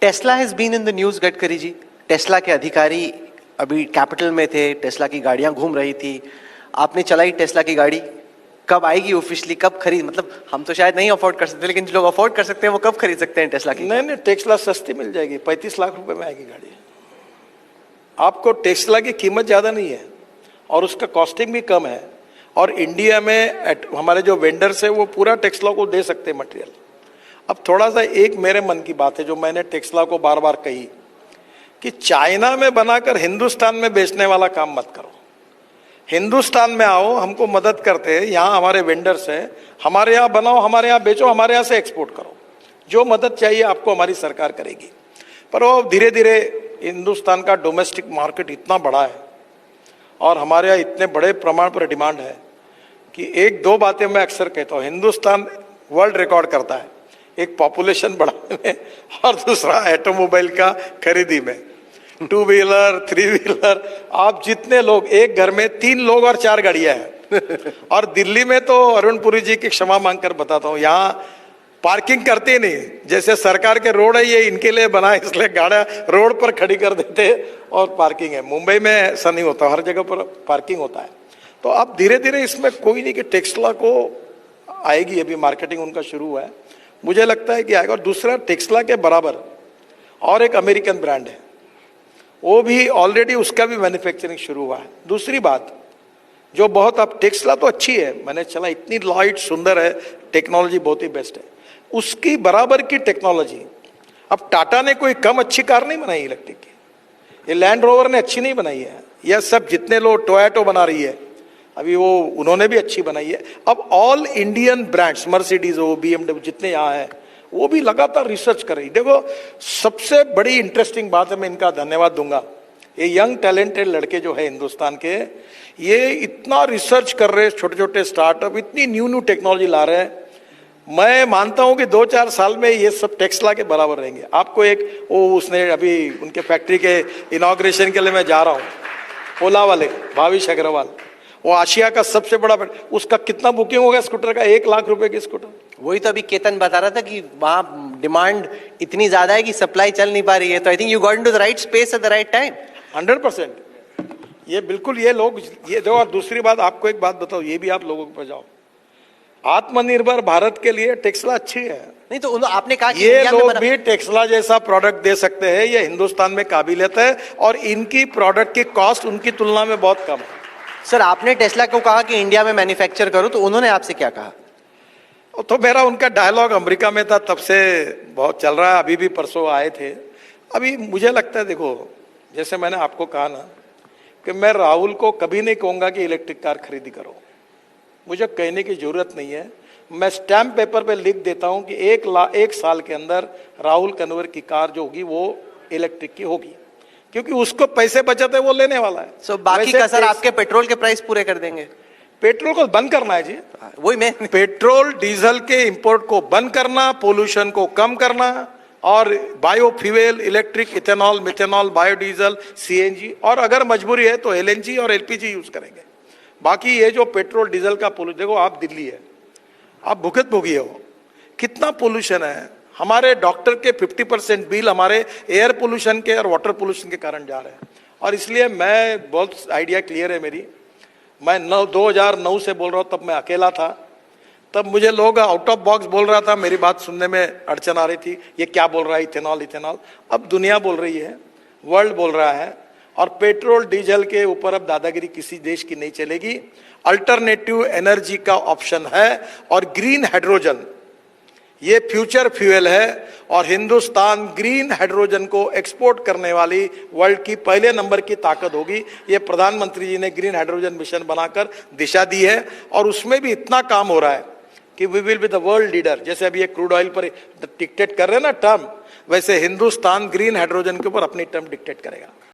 Tesla has been in the news, Gadkari ji. Tesla के अधिकारी अभी कैपिटल में थे, टेस्ला की गाड़ियां घूम रही थी, आपने चलाई टेस्ला की गाड़ी। कब आएगी ऑफिशियली, कब खरीद, मतलब हम तो शायद नहीं अफोर्ड कर सकते, लेकिन जो लोग अफोर्ड कर सकते हैं वो कब खरीद सकते हैं टेस्ला की? नहीं, टेस्ला सस्ती मिल जाएगी, 35 लाख रुपए में आएगी गाड़ी। आपको टेस्ला की कीमत ज्यादा नहीं है और उसका कॉस्टिंग भी कम है, और इंडिया में हमारे जो वेंडर्स है वो पूरा टेस्ला को दे सकते हैं मटेरियल। अब थोड़ा सा एक मेरे मन की बात है जो मैंने टेस्ला को बार बार कही कि चाइना में बनाकर हिंदुस्तान में बेचने वाला काम मत करो। हिंदुस्तान में आओ, हमको मदद करते हैं, यहाँ हमारे वेंडर्स हैं, हमारे यहाँ बनाओ, हमारे यहाँ बेचो, हमारे यहाँ से एक्सपोर्ट करो। जो मदद चाहिए आपको हमारी सरकार करेगी। पर वो धीरे धीरे हिंदुस्तान का डोमेस्टिक मार्केट इतना बड़ा है और हमारे यहाँ इतने बड़े प्रमाण पर डिमांड है कि एक दो बातें मैं अक्सर कहता हूँ। हिंदुस्तान वर्ल्ड रिकॉर्ड करता है, एक पॉपुलेशन बढ़ाने में और दूसरा ऑटोमोबाइल का खरीदी में। 2 व्हीलर 3 व्हीलर, आप जितने लोग, एक घर में 3 लोग और 4 गाड़ियां हैं। और दिल्ली में तो अरुणपुरी जी की क्षमा मांगकर बताता हूँ, यहाँ पार्किंग करते नहीं। जैसे सरकार के रोड है ये इनके लिए बना है, इसलिए गाड़ियां रोड पर खड़ी कर देते और पार्किंग है। मुंबई में ऐसा नहीं होता, हर जगह पर पार्किंग होता है। तो अब धीरे धीरे इसमें कोई नहीं कि टेस्ला को आएगी, अभी मार्केटिंग उनका शुरू हुआ है, मुझे लगता है कि आएगा। और दूसरा, टेस्ला के बराबर और एक अमेरिकन ब्रांड है, वो भी ऑलरेडी उसका भी मैन्युफैक्चरिंग शुरू हुआ है। दूसरी बात जो बहुत, अब टेस्ला तो अच्छी है, मैंने चला, इतनी लाइट सुंदर है, टेक्नोलॉजी बहुत ही बेस्ट है, उसकी बराबर की टेक्नोलॉजी अब टाटा ने कोई कम अच्छी कार नहीं बनाई इलेक्ट्रिक की, ये लैंड रोवर ने अच्छी नहीं बनाई है, यह सब जितने लोग टोयोटो बना रही है अभी वो उन्होंने भी अच्छी बनाई है। अब ऑल इंडियन ब्रांड्स, मर्सिडीज हो, BMW, जितने यहाँ हैं वो भी लगातार रिसर्च कर रही। देखो सबसे बड़ी इंटरेस्टिंग बात है, मैं इनका धन्यवाद दूंगा, ये यंग टैलेंटेड लड़के जो है हिंदुस्तान के, ये इतना रिसर्च कर रहे हैं, छोटे छोटे स्टार्टअप इतनी न्यू टेक्नोलॉजी ला रहे हैं। मैं मानता हूं कि 2-4 साल में ये सब टेस्ला के बराबर रहेंगे। आपको एक वो उसने अभी उनके फैक्ट्री के इनॉग्रेशन के लिए मैं जा रहा हूँ, ओला वाले भाविश अग्रवाल, वो आशिया का सबसे बड़ा, उसका कितना बुकिंग हो गया स्कूटर का, 1 लाख रुपए की स्कूटर। वही तो अभी केतन बता रहा था कि वहां डिमांड इतनी ज्यादा है कि सप्लाई चल नहीं पा रही है। तो I think you got into the right space at the right time. 100% ये बिल्कुल, ये लोग ये दो। और दूसरी बात, आपको एक बात बताओ, ये भी आप लोगों को बजाओ, आत्मनिर्भर भारत के लिए टेस्ला अच्छी है। नहीं तो आपने कहा कि ये लोग भी टेस्ला जैसा प्रोडक्ट दे सकते हैं, ये हिंदुस्तान में काबिलियत है और इनकी प्रोडक्ट की कॉस्ट उनकी तुलना में बहुत कम है। सर, आपने टेस्ला को कहा कि इंडिया में मैन्युफैक्चर करो, तो उन्होंने आपसे क्या कहा? तो मेरा उनका डायलॉग अमेरिका में था, तब से बहुत चल रहा है, अभी भी परसों आए थे। अभी मुझे लगता है, देखो जैसे मैंने आपको कहा ना कि मैं राहुल को कभी नहीं कहूंगा कि इलेक्ट्रिक कार खरीदी करो, मुझे कहने की जरूरत नहीं है। मैं स्टैम्प पेपर पे लिख देता हूं कि 1 साल के अंदर राहुल कन्वर की कार जो होगी वो इलेक्ट्रिक की होगी, क्योंकि उसको पैसे बचत है, वो लेने वाला है। सो बाकी का सर आपके पेट्रोल के प्राइस पूरे कर देंगे? पेट्रोल को बंद करना है जी, वही मैं पेट्रोल डीजल के इंपोर्ट को बंद करना, पोल्यूशन को कम करना, और biofuel, electric, ethanol, methanol, biodiesel, CNG, और अगर मजबूरी है तो LNG और LPG यूज करेंगे। बाकी ये जो पेट्रोल डीजल का पोल्यूशन, देखो आप दिल्ली है, आप भुगत भोगी हो, कितना पोल्यूशन है। हमारे डॉक्टर के 50% बिल हमारे एयर पोल्यूशन के और वाटर पोल्यूशन के कारण जा रहे हैं। और इसलिए मैं, बहुत आइडिया क्लियर है मेरी, मैं 2009 से बोल रहा हूँ, तब मैं अकेला था, तब मुझे लोग आउट ऑफ बॉक्स बोल रहा था, मेरी बात सुनने में अड़चन आ रही थी, ये क्या बोल रहा है इथेनॉल इथेनॉल। अब दुनिया बोल रही है, वर्ल्ड बोल रहा है, और पेट्रोल डीजल के ऊपर अब दादागिरी किसी देश की नहीं चलेगी। अल्टरनेटिव एनर्जी का ऑप्शन है, और ग्रीन हाइड्रोजन ये फ्यूचर फ्यूल है, और हिंदुस्तान ग्रीन हाइड्रोजन को एक्सपोर्ट करने वाली वर्ल्ड की पहले नंबर की ताकत होगी। ये प्रधानमंत्री जी ने ग्रीन हाइड्रोजन मिशन बनाकर दिशा दी है, और उसमें भी इतना काम हो रहा है कि we will be the world leader. जैसे अभी ये क्रूड ऑयल पर डिक्टेट कर रहे हैं ना टर्म, वैसे हिंदुस्तान ग्रीन हाइड्रोजन के ऊपर अपनी टर्म डिक्टेट करेगा।